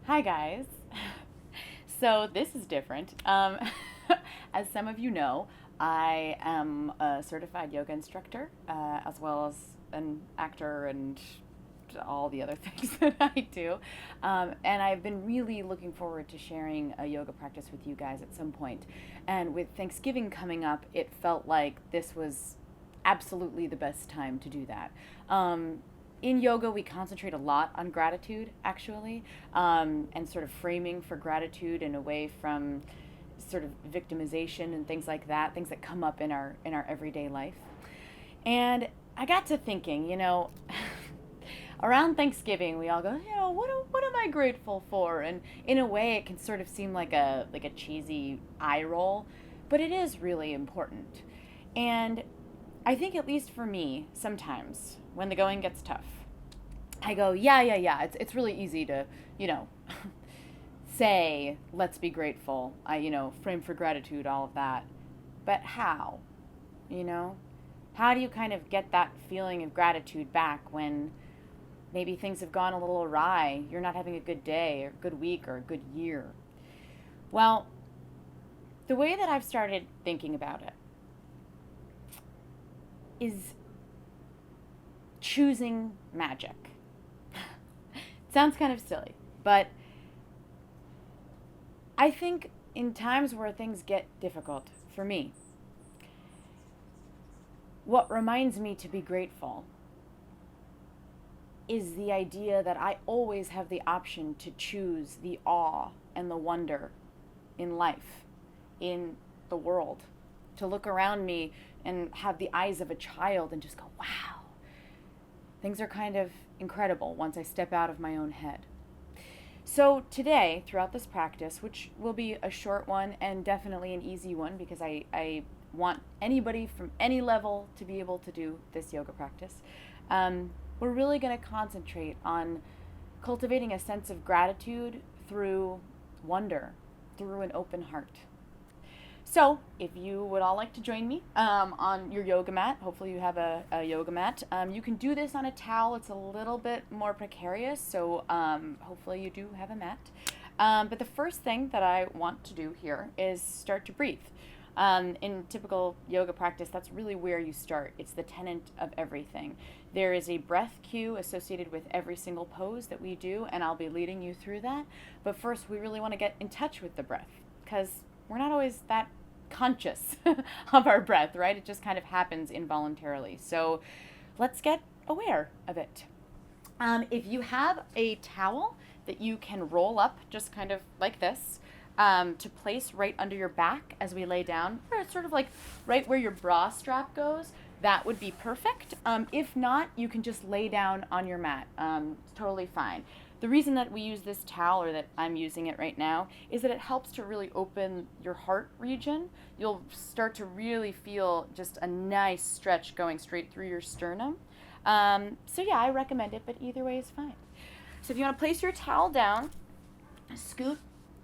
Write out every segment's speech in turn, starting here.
Hi, guys. So, this is different. As some of you know, I am a certified yoga instructor, as well as an actor and all the other things that I do. And I've been really looking forward to sharing a yoga practice with you guys at some point. And with Thanksgiving coming up, it felt like this was absolutely the best time to do that. In yoga, we concentrate a lot on gratitude, actually, and sort of framing for gratitude and away from sort of victimization and things like that, things that come up in our everyday life. And I got to thinking, around Thanksgiving, we all go, what am I grateful for? And in a way, it can sort of seem like a cheesy eye roll, but it is really important. And I think, at least for me, sometimes when the going gets tough, I go, yeah. It's really easy to, you know, say, let's be grateful. Frame for gratitude, all of that. But how? You know? How do you kind of get that feeling of gratitude back when maybe things have gone a little awry? You're not having a good day or a good week or a good year. Well, the way that I've started thinking about it is choosing magic. It sounds kind of silly, but I think in times where things get difficult for me, what reminds me to be grateful is the idea that I always have the option to choose the awe and the wonder in life, in the world, to look around me and have the eyes of a child and just go, wow, things are kind of incredible once I step out of my own head. So today, throughout this practice, which will be a short one and definitely an easy one because I want anybody from any level to be able to do this yoga practice, we're really going to concentrate on cultivating a sense of gratitude through wonder, through an open heart. So, if you would all like to join me on your yoga mat, hopefully you have a yoga mat. You can do this on a towel. It's a little bit more precarious, so hopefully you do have a mat. But the first thing that I want to do here is start to breathe. In typical yoga practice, that's really where you start. It's the tenet of everything. There is a breath cue associated with every single pose that we do, and I'll be leading you through that. But first, we really want to get in touch with the breath because we're not always that conscious of our breath, right? It just kind of happens involuntarily. So let's get aware of it. If you have a towel that you can roll up just kind of like this, to place right under your back as we lay down, or it's sort of like right where your bra strap goes, that would be perfect. If not, you can just lay down on your mat. It's totally fine. The reason that we use this towel, or that I'm using it right now, is that it helps to really open your heart region. You'll start to really feel just a nice stretch going straight through your sternum. So yeah, I recommend it, but either way is fine. So if you want to place your towel down, scoot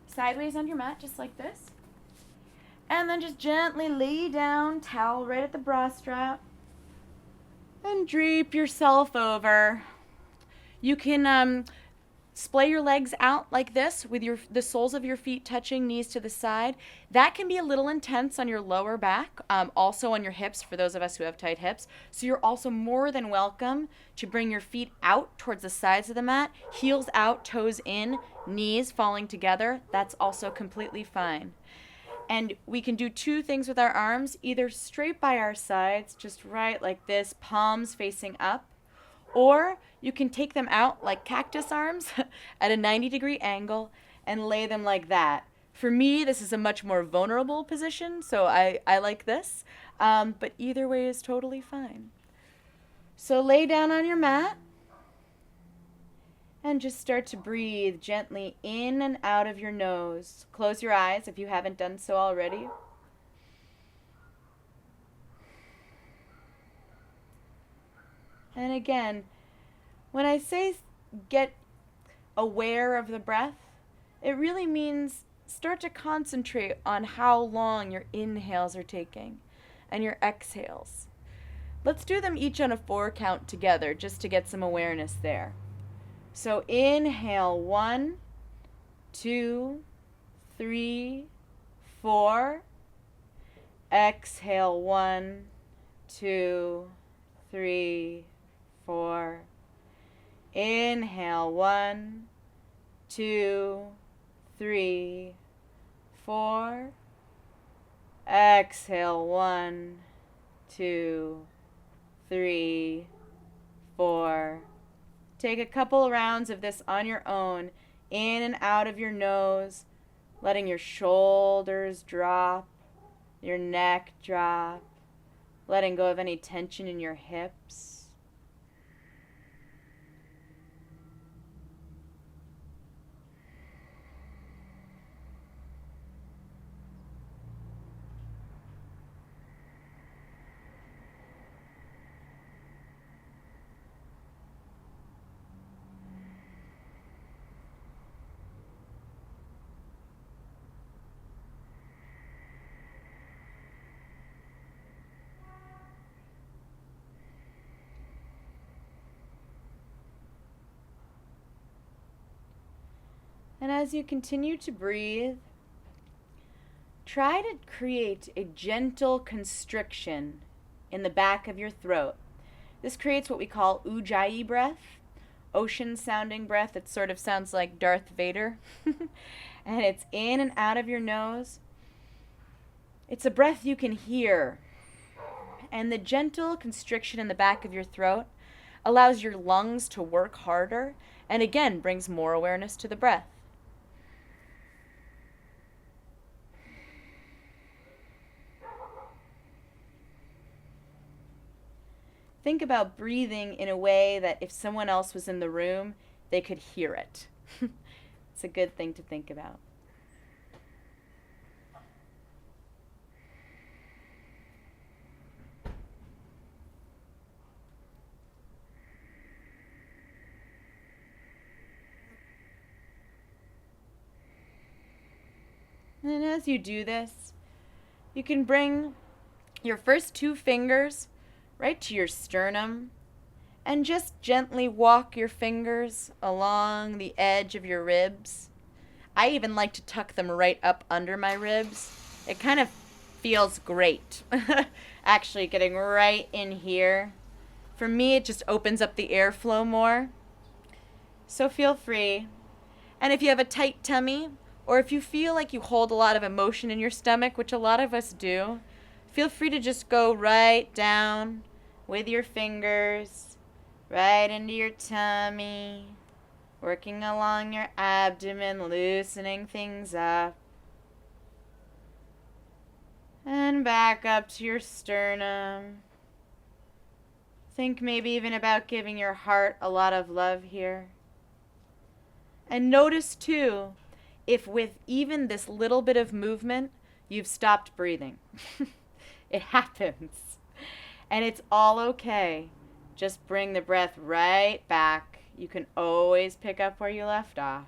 sideways on your mat, just like this. And then just gently lay down, towel right at the bra strap. And drape yourself over. You can splay your legs out like this with the soles of your feet touching, knees to the side. That can be a little intense on your lower back, also on your hips for those of us who have tight hips. So you're also more than welcome to bring your feet out towards the sides of the mat, heels out, toes in, knees falling together. That's also completely fine. And we can do two things with our arms, either straight by our sides, just right like this, palms facing up, or you can take them out like cactus arms at a 90-degree angle and lay them like that. For me, this is a much more vulnerable position, so I like this. But either way is totally fine. So lay down on your mat and just start to breathe gently in and out of your nose. Close your eyes if you haven't done so already. And again, when I say get aware of the breath, it really means start to concentrate on how long your inhales are taking and your exhales. Let's do them each on a 4 count together just to get some awareness there. So inhale 1, 2, 3, 4. Exhale, 1, 2, 3, 4. Inhale, 1, 2, 3, 4. Exhale, 1, 2, 3, 4. Take a couple rounds of this on your own, in and out of your nose, letting your shoulders drop, your neck drop, letting go of any tension in your hips. And as you continue to breathe, try to create a gentle constriction in the back of your throat. This creates what we call ujjayi breath, ocean-sounding breath. It sort of sounds like Darth Vader. And it's in and out of your nose. It's a breath you can hear. And the gentle constriction in the back of your throat allows your lungs to work harder and again brings more awareness to the breath. Think about breathing in a way that if someone else was in the room, they could hear it. It's a good thing to think about. And as you do this, you can bring your first 2 fingers right to your sternum and just gently walk your fingers along the edge of your ribs. I even like to tuck them right up under my ribs. It kind of feels great, actually getting right in here. For me, it just opens up the airflow more. So feel free. And if you have a tight tummy, or if you feel like you hold a lot of emotion in your stomach, which a lot of us do, feel free to just go right down with your fingers, right into your tummy, working along your abdomen, loosening things up. And back up to your sternum. Think maybe even about giving your heart a lot of love here. And notice too, if with even this little bit of movement, you've stopped breathing. It happens. And it's all okay. Just bring the breath right back. You can always pick up where you left off.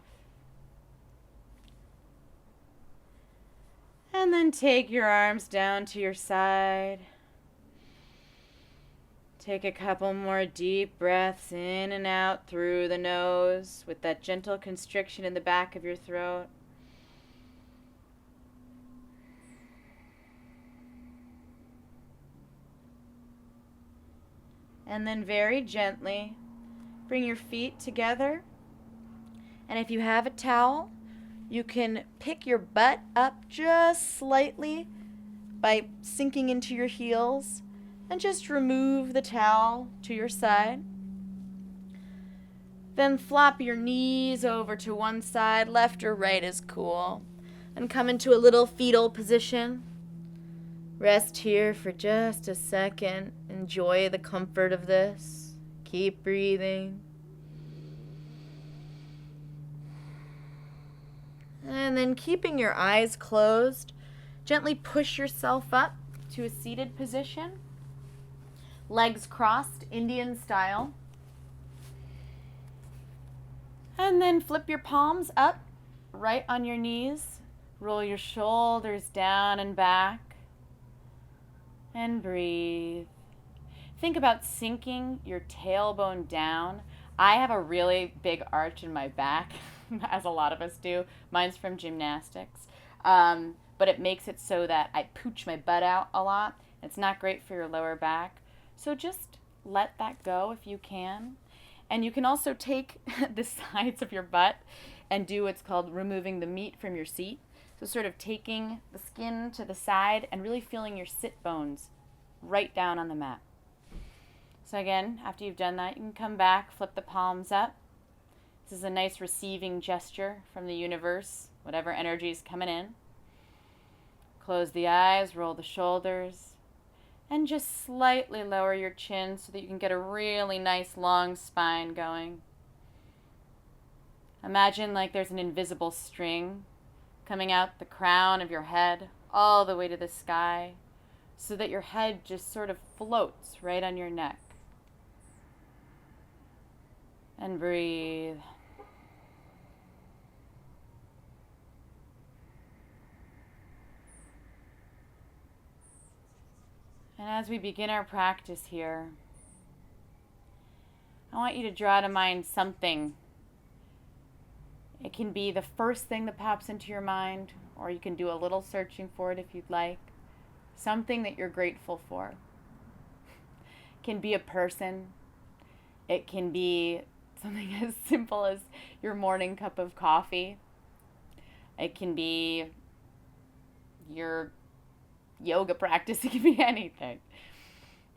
And then take your arms down to your side. Take a couple more deep breaths in and out through the nose with that gentle constriction in the back of your throat. And then very gently bring your feet together. And if you have a towel, you can pick your butt up just slightly by sinking into your heels and just remove the towel to your side. Then flop your knees over to one side, left or right is cool, and come into a little fetal position. Rest here for just a second. Enjoy the comfort of this. Keep breathing. And then keeping your eyes closed, gently push yourself up to a seated position. Legs crossed, Indian style. And then flip your palms up, right on your knees. Roll your shoulders down and back. And breathe. Think about sinking your tailbone down. I have a really big arch in my back. as a lot of us do. Mine's from gymnastics. But it makes it so that I pooch my butt out a lot. It's not great for your lower back. So just let that go if you can. And you can also take the sides of your butt and do what's called removing the meat from your seat. So sort of taking the skin to the side and really feeling your sit bones right down on the mat. So again, after you've done that, you can come back, flip the palms up. This is a nice receiving gesture from the universe, whatever energy is coming in. Close the eyes, roll the shoulders, and just slightly lower your chin so that you can get a really nice long spine going. Imagine like there's an invisible string coming out the crown of your head all the way to the sky so that your head just sort of floats right on your neck. And breathe. And as we begin our practice here, I want you to draw to mind something. It can be the first thing that pops into your mind, or you can do a little searching for it if you'd like. Something that you're grateful for. It can be a person. It can be something as simple as your morning cup of coffee. It can be your yoga practice. It can be anything.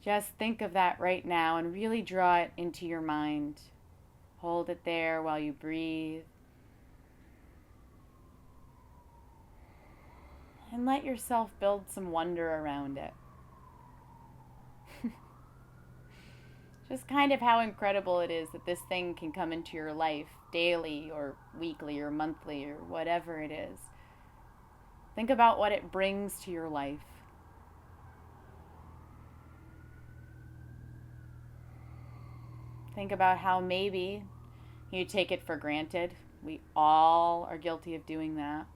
Just think of that right now and really draw it into your mind. Hold it there while you breathe. And let yourself build some wonder around it. Just kind of how incredible it is that this thing can come into your life daily or weekly or monthly or whatever it is. Think about what it brings to your life. Think about how maybe you take it for granted. We all are guilty of doing that.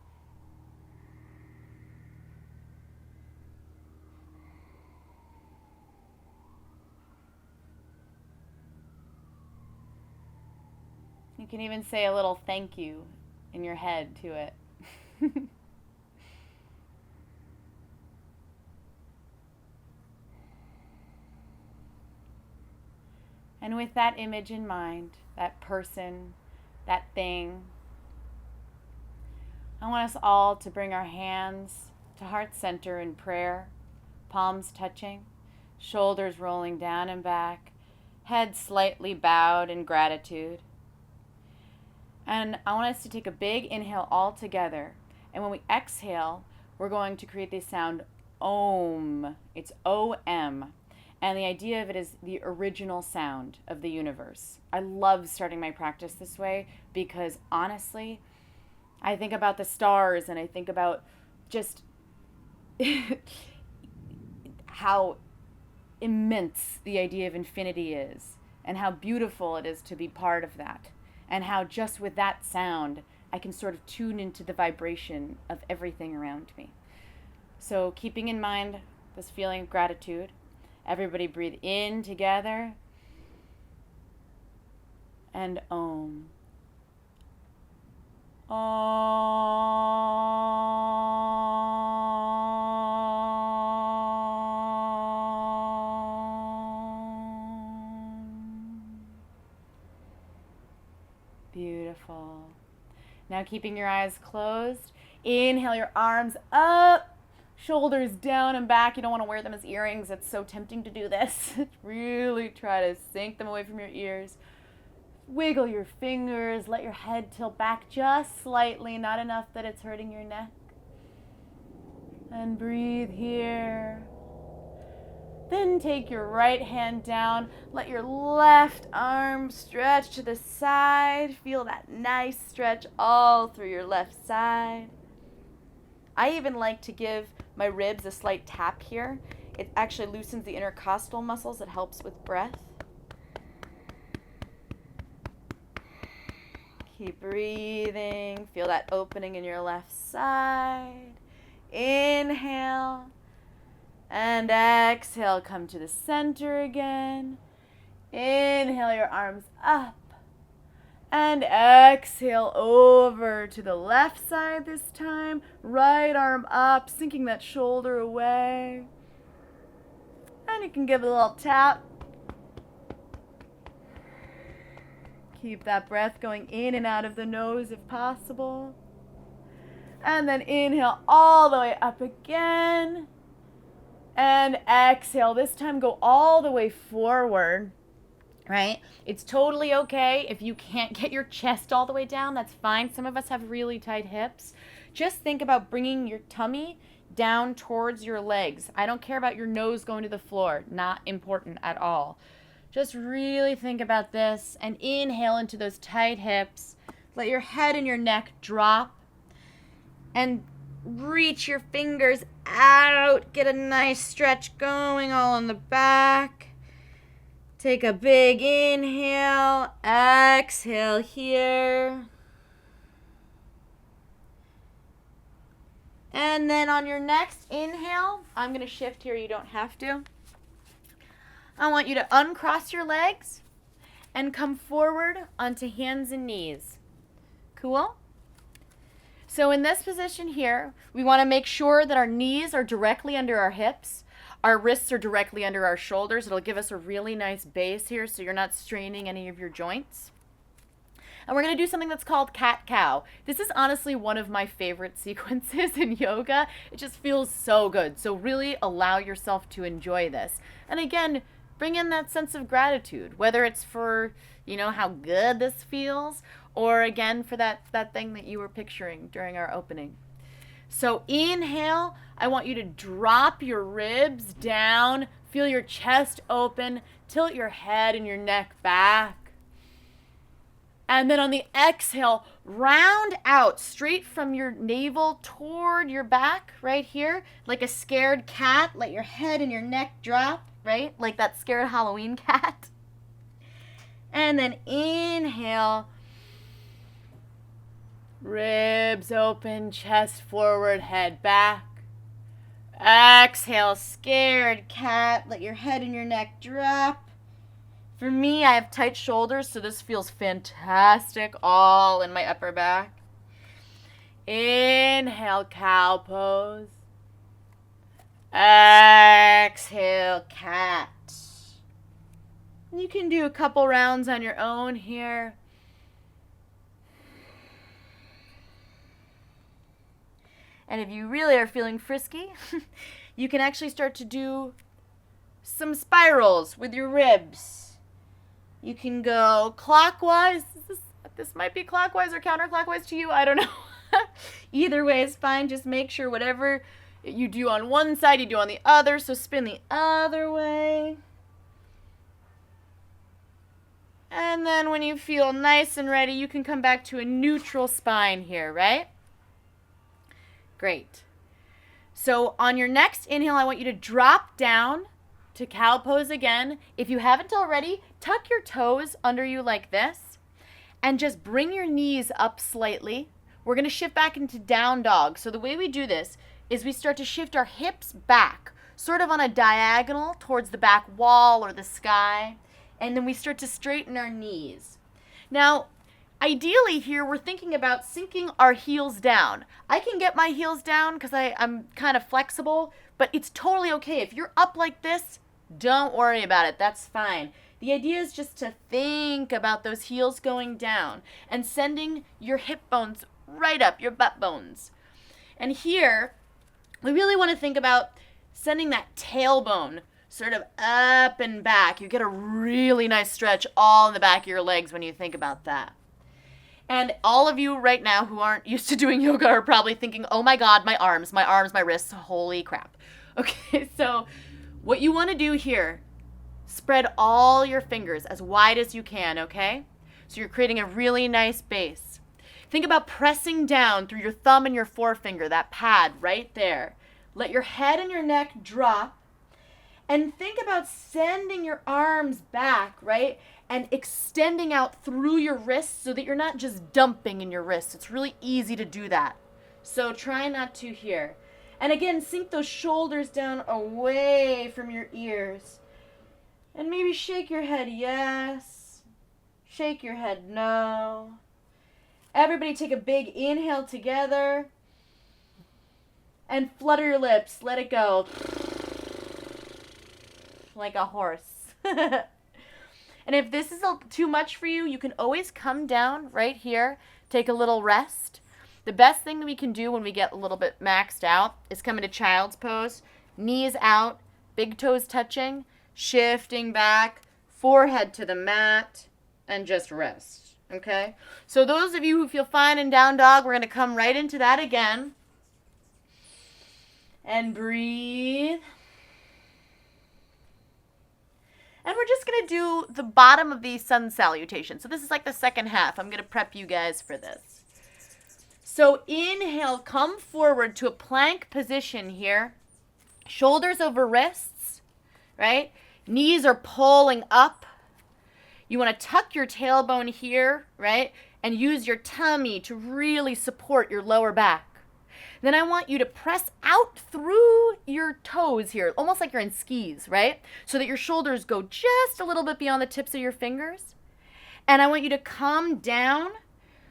You can even say a little thank you in your head to it. And with that image in mind, that person, that thing, I want us all to bring our hands to heart center in prayer, palms touching, shoulders rolling down and back, head slightly bowed in gratitude. And I want us to take a big inhale all together. And when we exhale, we're going to create the sound Om. It's O-M. And the idea of it is the original sound of the universe. I love starting my practice this way because honestly, I think about the stars and I think about just how immense the idea of infinity is and how beautiful it is to be part of that. And how just with that sound, I can sort of tune into the vibration of everything around me. So keeping in mind this feeling of gratitude, everybody breathe in together and Om. Beautiful. Now keeping your eyes closed, inhale your arms up, shoulders down and back. You don't want to wear them as earrings. It's so tempting to do this. Really try to sink them away from your ears. Wiggle your fingers. Let your head tilt back just slightly, not enough that it's hurting your neck. And breathe here. Then take your right hand down. Let your left arm stretch to the side. Feel that nice stretch all through your left side. I even like to give my ribs a slight tap here. It actually loosens the intercostal muscles. It helps with breath. Keep breathing. Feel that opening in your left side. Inhale. And exhale, come to the center again. Inhale your arms up. And exhale over to the left side this time. Right arm up, sinking that shoulder away. And you can give it a little tap. Keep that breath going in and out of the nose if possible. And then inhale all the way up again. And exhale. This time go all the way forward. Right? It's totally okay if you can't get your chest all the way down. That's fine. Some of us have really tight hips. Just think about bringing your tummy down towards your legs. I don't care about your nose going to the floor. Not important at all. Just really think about this and inhale into those tight hips. Let your head and your neck drop and reach your fingers out. Get a nice stretch going all on the back. Take a big inhale, exhale here. And then on your next inhale, I'm going to shift here, you don't have to. I want you to uncross your legs and come forward onto hands and knees. Cool? So in this position here, we want to make sure that our knees are directly under our hips. Our wrists are directly under our shoulders. It'll give us a really nice base here so you're not straining any of your joints. And we're going to do something that's called cat-cow. This is honestly one of my favorite sequences in yoga. It just feels so good. So really allow yourself to enjoy this. And again, bring in that sense of gratitude, whether it's for, how good this feels, or again, for that thing that you were picturing during our opening. So inhale, I want you to drop your ribs down, feel your chest open, tilt your head and your neck back. And then on the exhale, round out straight from your navel toward your back, right here, like a scared cat. Let your head and your neck drop, right? Like that scared Halloween cat. And then inhale. Ribs open, chest forward, head back. Exhale, scared cat. Let your head and your neck drop. For me, I have tight shoulders, so this feels fantastic all in my upper back. Inhale, cow pose. Exhale, cat. You can do a couple rounds on your own here. And if you really are feeling frisky, you can actually start to do some spirals with your ribs. You can go clockwise. This might be clockwise or counterclockwise to you. I don't know. Either way is fine. Just make sure whatever you do on one side, you do on the other. So spin the other way. And then when you feel nice and ready, you can come back to a neutral spine here, right? Great. So on your next inhale, I want you to drop down to cow pose again. If you haven't already, tuck your toes under you like this and just bring your knees up slightly. We're going to shift back into down dog. So the way we do this is we start to shift our hips back, sort of on a diagonal towards the back wall or the sky. And then we start to straighten our knees. Now, ideally here, we're thinking about sinking our heels down. I can get my heels down because I'm kind of flexible, but it's totally okay. If you're up like this, don't worry about it. That's fine. The idea is just to think about those heels going down and sending your hip bones right up, your butt bones. And here, we really want to think about sending that tailbone sort of up and back. You get a really nice stretch all in the back of your legs when you think about that. And all of you right now who aren't used to doing yoga are probably thinking, oh my God, my arms, my wrists, holy crap. Okay, so what you want to do here, spread all your fingers as wide as you can, okay? So you're creating a really nice base. Think about pressing down through your thumb and your forefinger, that pad right there. Let your head and your neck drop. And think about sending your arms back, right? And extending out through your wrists so that you're not just dumping in your wrists. It's really easy to do that. So try not to here. And again, sink those shoulders down away from your ears. And maybe shake your head, yes. Shake your head no. Everybody take a big inhale together. And flutter your lips. Let it go. Like a horse. And if this is too much for you, you can always come down right here. Take a little rest. The best thing that we can do when we get a little bit maxed out is come into child's pose. Knees out. Big toes touching. Shifting back. Forehead to the mat. And just rest. Okay? So those of you who feel fine in down dog, we're going to come right into that again. And breathe. And we're just going to do the bottom of the Sun Salutation. So this is like the second half. I'm going to prep you guys for this. So inhale, come forward to a plank position here. Shoulders over wrists, right? Knees are pulling up. You want to tuck your tailbone here, right? And use your tummy to really support your lower back. Then I want you to press out through your toes here, almost like you're in skis, right? So that your shoulders go just a little bit beyond the tips of your fingers. And I want you to come down,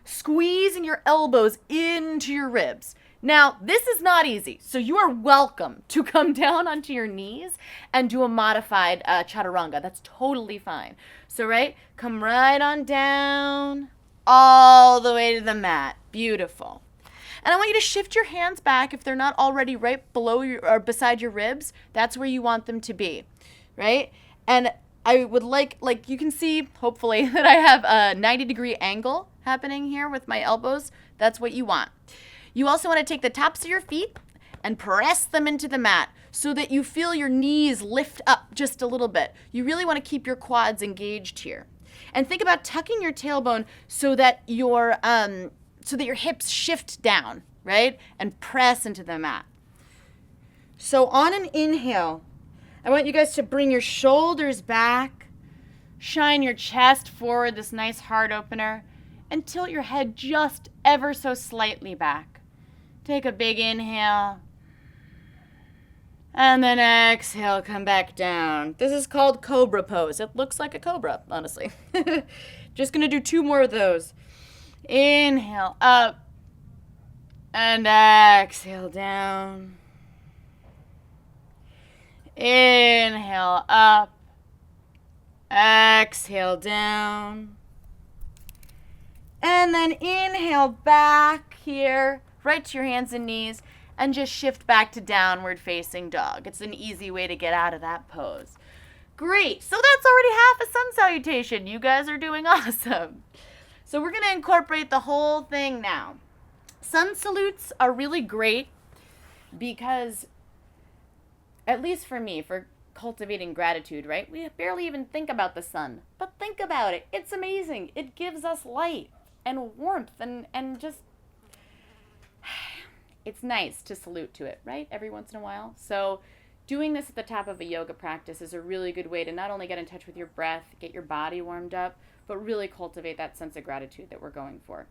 squeezing your elbows into your ribs. Now, this is not easy, so you are welcome to come down onto your knees and do a modified chaturanga. That's totally fine. So, right, come right on down, all the way to the mat. Beautiful. And I want you to shift your hands back if they're not already right below or beside your ribs. That's where you want them to be, right? And I would like you can see, hopefully, that I have a 90-degree angle happening here with my elbows. That's what you want. You also want to take the tops of your feet and press them into the mat so that you feel your knees lift up just a little bit. You really want to keep your quads engaged here. And think about tucking your tailbone so that your hips shift down, right? And press into the mat. So on an inhale, I want you guys to bring your shoulders back, shine your chest forward, this nice heart opener, and tilt your head just ever so slightly back. Take a big inhale. And then exhale, come back down. This is called cobra pose. It looks like a cobra, honestly. Just going to do 2 more of those. Inhale up and exhale down. Inhale up, exhale down. And then inhale back here, right to your hands and knees, and just shift back to downward facing dog. It's an easy way to get out of that pose. Great, so that's already half a sun salutation. You guys are doing awesome. So we're going to incorporate the whole thing now. Sun salutes are really great because, at least for me, for cultivating gratitude, right? We barely even think about the sun, but think about it. It's amazing. It gives us light and warmth and just, it's nice to salute to it, right? Every once in a while. So doing this at the top of a yoga practice is a really good way to not only get in touch with your breath, get your body warmed up, but really cultivate that sense of gratitude that we're going for.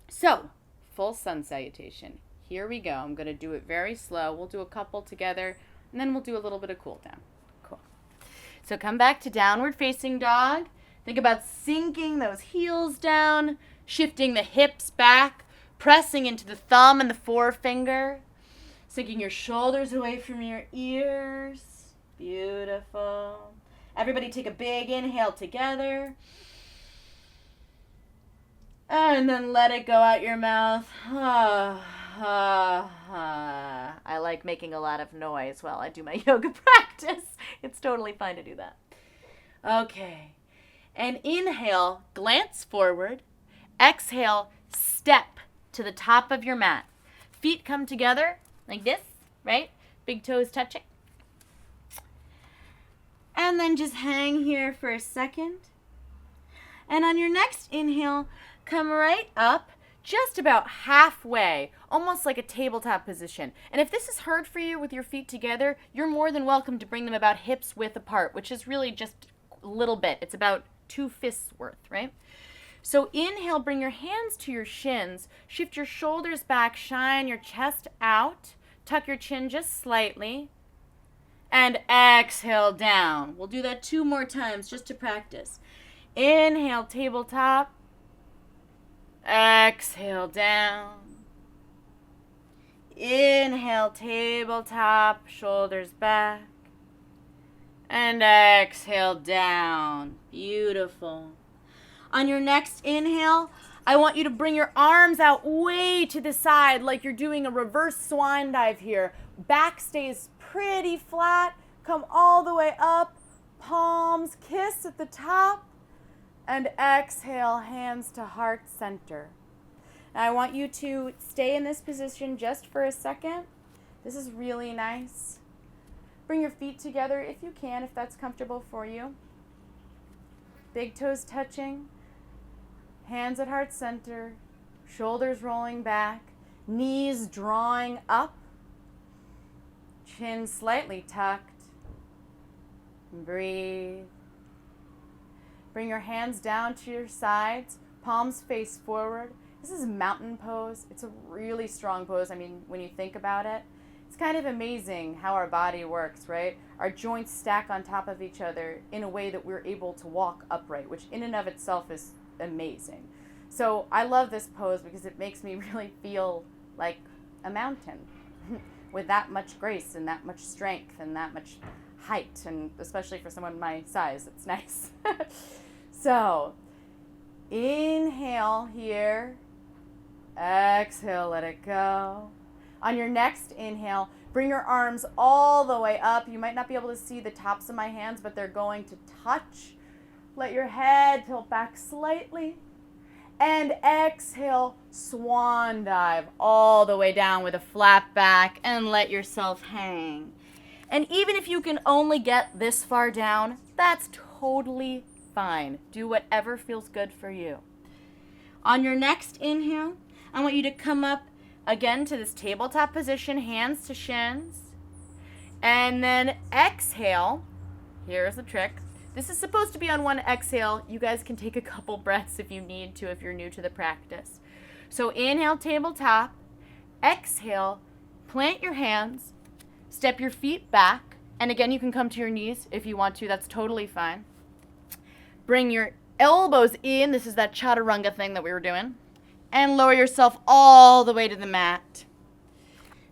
So, full sun salutation. Here we go. I'm going to do it very slow. We'll do a couple together, and then we'll do a little bit of cool down. Cool. So come back to downward facing dog. Think about sinking those heels down, shifting the hips back, pressing into the thumb and the forefinger, sinking your shoulders away from your ears. Beautiful. Everybody take a big inhale together. And then let it go out your mouth. I like making a lot of noise while I do my yoga practice. It's totally fine to do that. Okay. And inhale, glance forward. Exhale, step to the top of your mat. Feet come together like this, right? Big toes touching. And then just hang here for a second. And on your next inhale, come right up just about halfway, almost like a tabletop position. And if this is hard for you with your feet together, you're more than welcome to bring them about hips width apart, which is really just a little bit. It's about 2 fists worth, right? So inhale, bring your hands to your shins, shift your shoulders back, shine your chest out, tuck your chin just slightly, and exhale down. We'll do that 2 more times just to practice. Inhale, tabletop. Exhale, down. Inhale, tabletop, shoulders back. And exhale, down. Beautiful. On your next inhale, I want you to bring your arms out way to the side like you're doing a reverse swan dive here. Back stays pretty flat. Come all the way up. Palms kiss at the top. And exhale, hands to heart center. Now I want you to stay in this position just for a second. This is really nice. Bring your feet together if you can, if that's comfortable for you. Big toes touching. Hands at heart center. Shoulders rolling back. Knees drawing up. Chin slightly tucked. Breathe. Bring your hands down to your sides. Palms face forward. This is mountain pose. It's a really strong pose. I mean, when you think about it, it's kind of amazing how our body works, right? Our joints stack on top of each other in a way that we're able to walk upright, which in and of itself is amazing. So I love this pose because it makes me really feel like a mountain with that much grace and that much strength and that much height, and especially for someone my size, it's nice. So inhale here. Exhale, let it go. On your next inhale, bring your arms all the way up. You might not be able to see the tops of my hands, but they're going to touch. Let your head tilt back slightly. And exhale, swan dive all the way down with a flat back and let yourself hang. And even if you can only get this far down, that's totally fine. Do whatever feels good for you. On your next inhale, I want you to come up again to this tabletop position, hands to shins. And then exhale. Here's the trick. This is supposed to be on one exhale. You guys can take a couple breaths if you need to, if you're new to the practice. So inhale, tabletop. Exhale, plant your hands. Step your feet back. And again, you can come to your knees if you want to. That's totally fine. Bring your elbows in. This is that chaturanga thing that we were doing. And lower yourself all the way to the mat.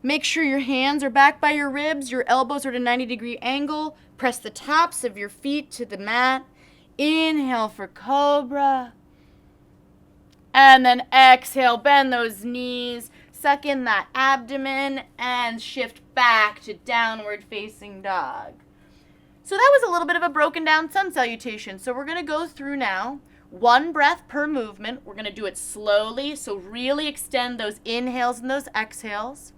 Make sure your hands are back by your ribs. Your elbows are at a 90-degree angle. Press the tops of your feet to the mat. Inhale for cobra. And then exhale, bend those knees. Suck in that abdomen and shift back to downward facing dog. So that was a little bit of a broken down sun salutation. So we're going to go through now. One breath per movement. We're going to do it slowly. So really extend those inhales and those exhales.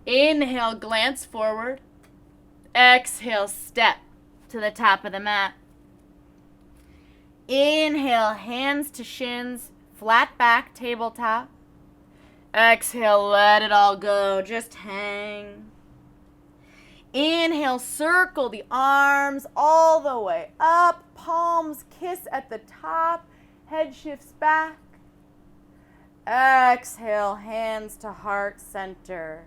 Inhale, glance forward. Exhale, step to the top of the mat. Inhale, hands to shins, flat back, tabletop. Exhale, let it all go. Just hang. Inhale, circle the arms all the way up. Palms kiss at the top. Head shifts back. Exhale, hands to heart center.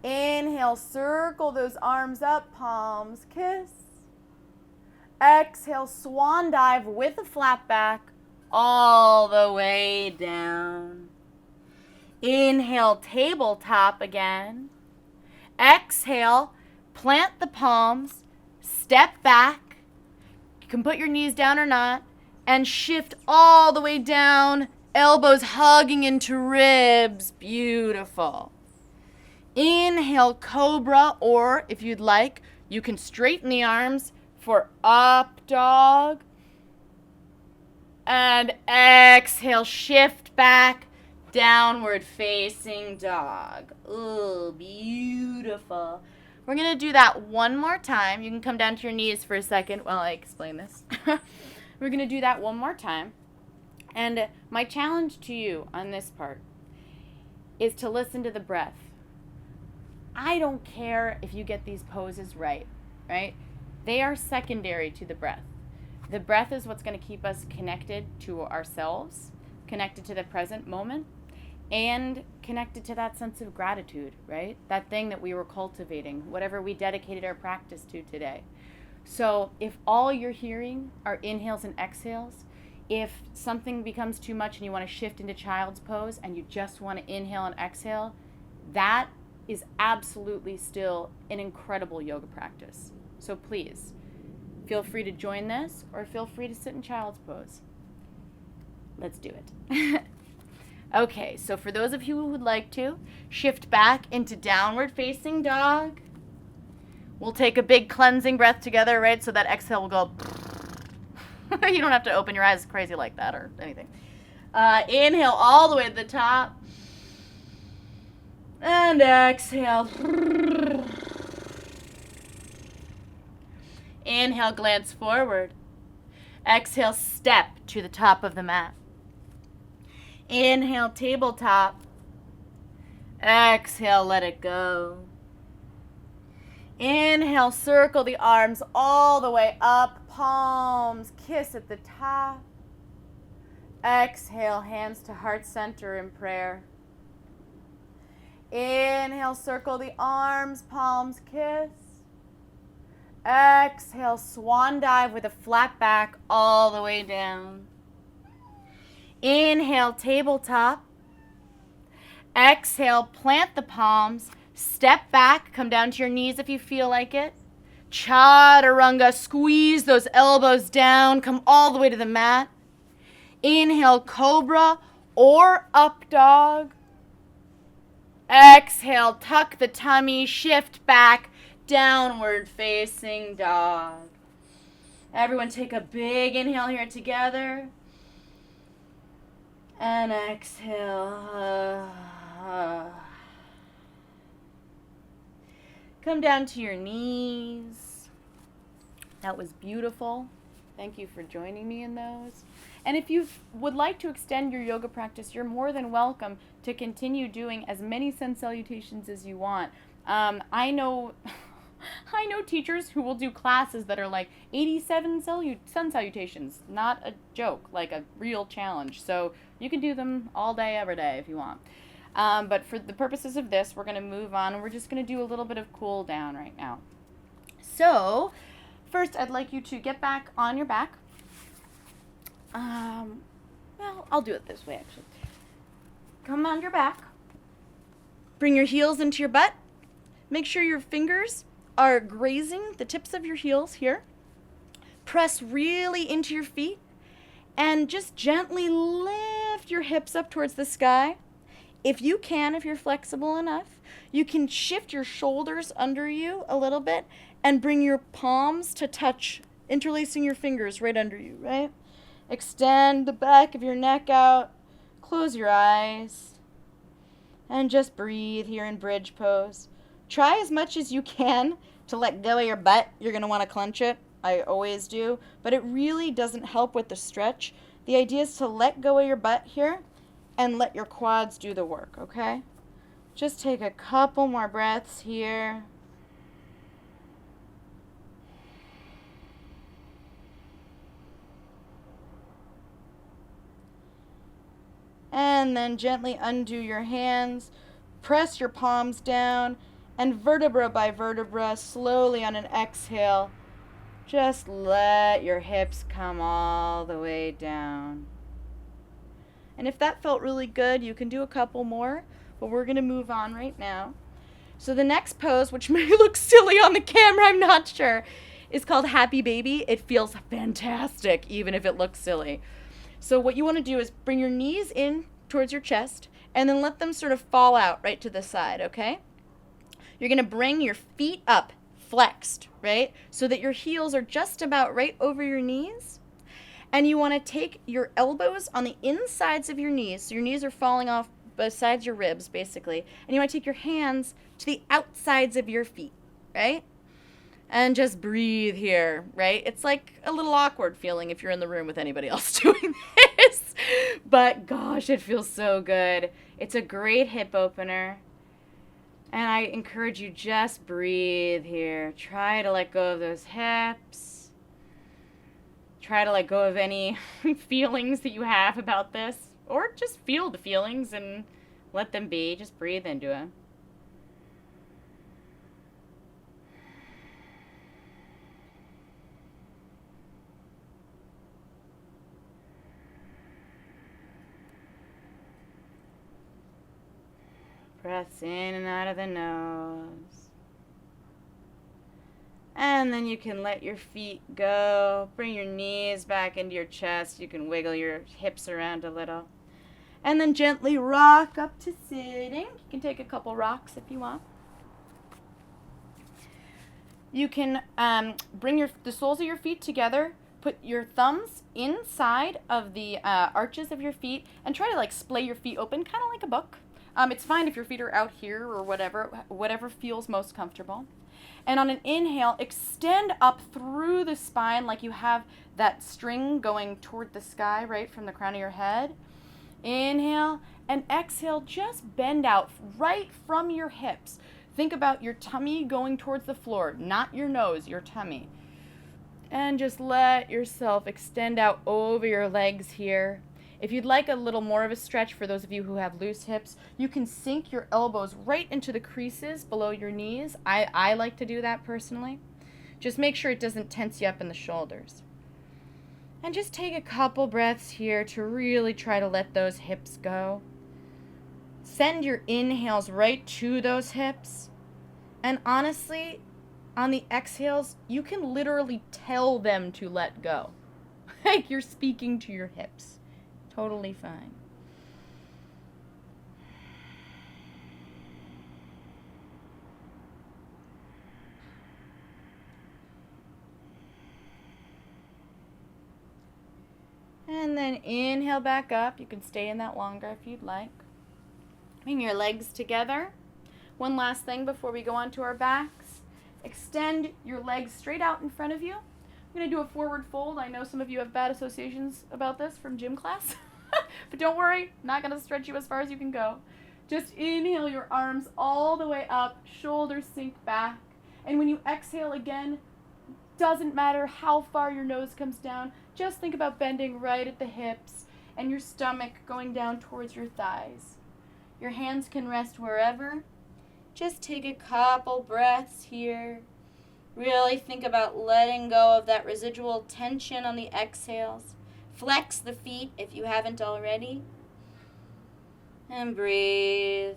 Inhale, circle those arms up. Palms kiss. Exhale, swan dive with a flat back all the way down. Inhale, tabletop again. Exhale, plant the palms, step back. You can put your knees down or not, and shift all the way down, elbows hugging into ribs. Beautiful. Inhale, cobra, or if you'd like, you can straighten the arms for up dog. And exhale, shift back, downward facing dog. Ooh, beautiful. We're going to do that one more time. You can come down to your knees for a second while I explain this. We're going to do that one more time. And my challenge to you on this part is to listen to the breath. I don't care if you get these poses right? They are secondary to the breath. The breath is what's going to keep us connected to ourselves, connected to the present moment, and connected to that sense of gratitude, right? That thing that we were cultivating, whatever we dedicated our practice to today. So if all you're hearing are inhales and exhales, if something becomes too much and you want to shift into child's pose and you just want to inhale and exhale, that is absolutely still an incredible yoga practice. So please, feel free to join this or feel free to sit in child's pose. Let's do it. Okay, so for those of you who would like to, shift back into downward facing dog. We'll take a big cleansing breath together, right? So that exhale will go. You don't have to open your eyes crazy like that or anything. Inhale all the way to the top. And exhale. Inhale, glance forward. Exhale, step to the top of the mat. Inhale, tabletop. Exhale, let it go. Inhale, circle the arms all the way up. Palms kiss at the top. Exhale, hands to heart center in prayer. Inhale, circle the arms, palms kiss. Exhale, swan dive with a flat back all the way down. Inhale, tabletop. Exhale, plant the palms. Step back, come down to your knees if you feel like it. Chaturanga, squeeze those elbows down, come all the way to the mat. Inhale, cobra or up dog. Exhale, tuck the tummy, shift back, downward facing dog. Everyone take a big inhale here together. And exhale. Come down to your knees. That was beautiful. Thank you for joining me in those. And if you would like to extend your yoga practice, you're more than welcome to continue doing as many sun salutations as you want. I know teachers who will do classes that are like 87 sun salutations. Not a joke, like a real challenge. So you can do them all day, every day if you want. But for the purposes of this, we're going to move on, and we're just going to do a little bit of cool down right now. So first, I'd like you to get back on your back. Well, I'll do it this way, actually. Come on your back. Bring your heels into your butt. Make sure your fingers are grazing the tips of your heels here. Press really into your feet and just gently lift your hips up towards the sky. If you can, if you're flexible enough, you can shift your shoulders under you a little bit and bring your palms to touch, interlacing your fingers right under you, right? Extend the back of your neck out. Close your eyes. And just breathe here in bridge pose. Try as much as you can to let go of your butt. You're going to want to clench it. I always do. But it really doesn't help with the stretch. The idea is to let go of your butt here and let your quads do the work, okay? Just take a couple more breaths here. And then gently undo your hands. Press your palms down. And vertebra by vertebra, slowly on an exhale, just let your hips come all the way down. And if that felt really good, you can do a couple more, but we're going to move on right now. So the next pose, which may look silly on the camera, I'm not sure, is called Happy Baby. It feels fantastic, even if it looks silly. So what you want to do is bring your knees in towards your chest, and then let them sort of fall out right to the side, okay? You're going to bring your feet up, flexed, right? So that your heels are just about right over your knees. And you want to take your elbows on the insides of your knees. So your knees are falling off besides your ribs, basically. And you want to take your hands to the outsides of your feet, right? And just breathe here, right? It's like a little awkward feeling if you're in the room with anybody else doing this. But gosh, it feels so good. It's a great hip opener. And I encourage you, just breathe here. Try to let go of those hips. Try to let go of any feelings that you have about this. Or just feel the feelings and let them be. Just breathe into it. breaths in and out of the nose. And then you can let your feet go. Bring your knees back into your chest. You can wiggle your hips around a little. And then gently rock up to sitting. You can take a couple rocks if you want. You can bring the soles of your feet together. Put your thumbs inside of the arches of your feet and try to like splay your feet open, kind of like a book. It's fine if your feet are out here or whatever feels most comfortable. And on an inhale, extend up through the spine like you have that string going toward the sky, right from the crown of your head. Inhale, and exhale, just bend out right from your hips. Think about your tummy going towards the floor, not your nose, your tummy. And just let yourself extend out over your legs here. If you'd like a little more of a stretch for those of you who have loose hips, you can sink your elbows right into the creases below your knees. I like to do that personally. Just make sure it doesn't tense you up in the shoulders. And just take a couple breaths here to really try to let those hips go. Send your inhales right to those hips. And honestly, on the exhales, you can literally tell them to let go. Like you're speaking to your hips. Totally fine. And then inhale back up. You can stay in that longer if you'd like. Bring your legs together. One last thing before we go on to our backs. Extend your legs straight out in front of you. I'm going to do a forward fold. I know some of you have bad associations about this from gym class. But don't worry, I'm not going to stretch you as far as you can go. Just inhale your arms all the way up, shoulders sink back. And when you exhale again, doesn't matter how far your nose comes down, just think about bending right at the hips and your stomach going down towards your thighs. Your hands can rest wherever. Just take a couple breaths here. Really think about letting go of that residual tension on the exhales. Flex the feet if you haven't already. And breathe.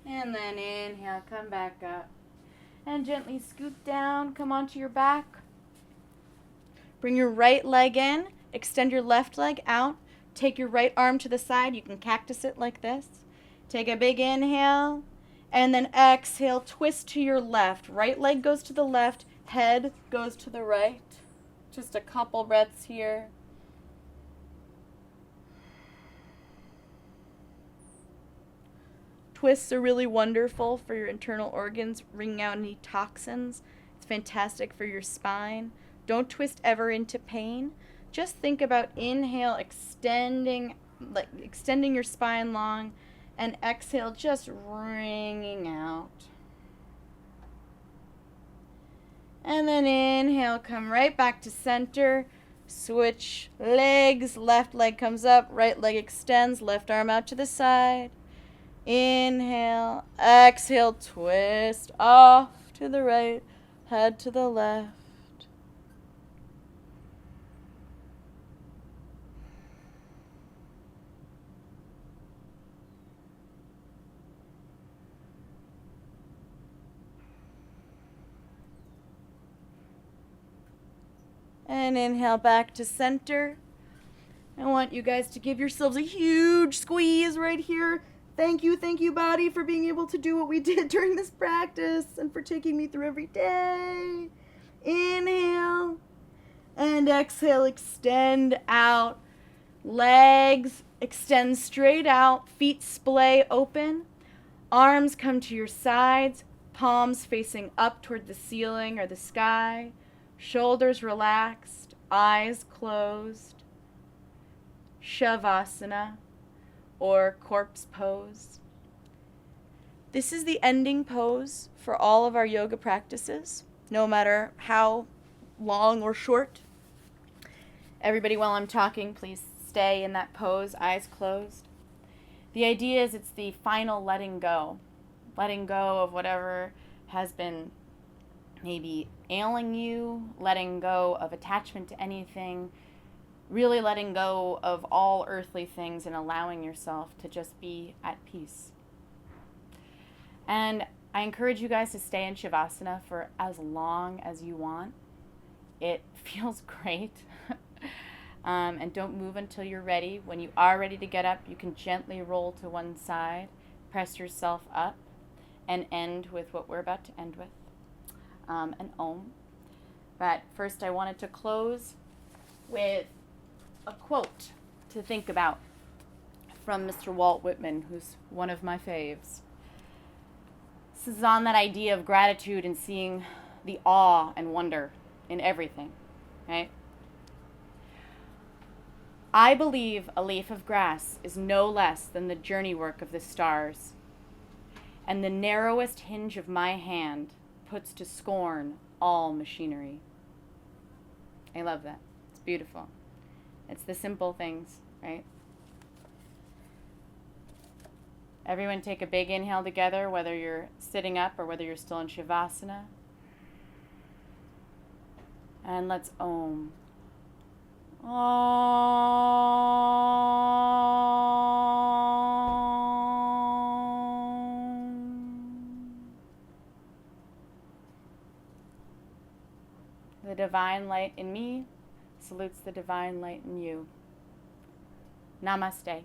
And then inhale, come back up. And gently scoot down, come onto your back. Bring your right leg in, extend your left leg out. Take your right arm to the side, you can cactus it like this. Take a big inhale, and then exhale, twist to your left. Right leg goes to the left, head goes to the right. Just a couple breaths here. Twists are really wonderful for your internal organs, wringing out any toxins. It's fantastic for your spine. Don't twist ever into pain. Just think about inhale, extending your spine long, and exhale, just wringing out. And then inhale, come right back to center. Switch legs, left leg comes up, right leg extends, left arm out to the side. Inhale, exhale, twist off to the right, head to the left. And inhale back to center. I want you guys to give yourselves a huge squeeze right here. Thank you, body, for being able to do what we did during this practice and for taking me through every day. Inhale and exhale, extend out. Legs extend straight out, feet splay open. Arms come to your sides, palms facing up toward the ceiling or the sky. Shoulders relaxed, eyes closed. Shavasana, or corpse pose. This is the ending pose for all of our yoga practices, no matter how long or short. Everybody, while I'm talking, please stay in that pose, eyes closed. The idea is it's the final letting go of whatever has been maybe ailing you, letting go of attachment to anything, really letting go of all earthly things and allowing yourself to just be at peace. And I encourage you guys to stay in Shavasana for as long as you want. It feels great. And don't move until you're ready. When you are ready to get up, you can gently roll to one side, press yourself up, and end with what we're about to end with, an Om. But first I wanted to close with a quote to think about from Mr. Walt Whitman, who's one of my faves. This is on that idea of gratitude and seeing the awe and wonder in everything, right? I believe a leaf of grass is no less than the journey work of the stars, and the narrowest hinge of my hand puts to scorn all machinery. I love that. It's beautiful. It's the simple things, right? Everyone take a big inhale together, whether you're sitting up or whether you're still in Shavasana. And let's Om. The divine light in me salutes the divine light in you. Namaste.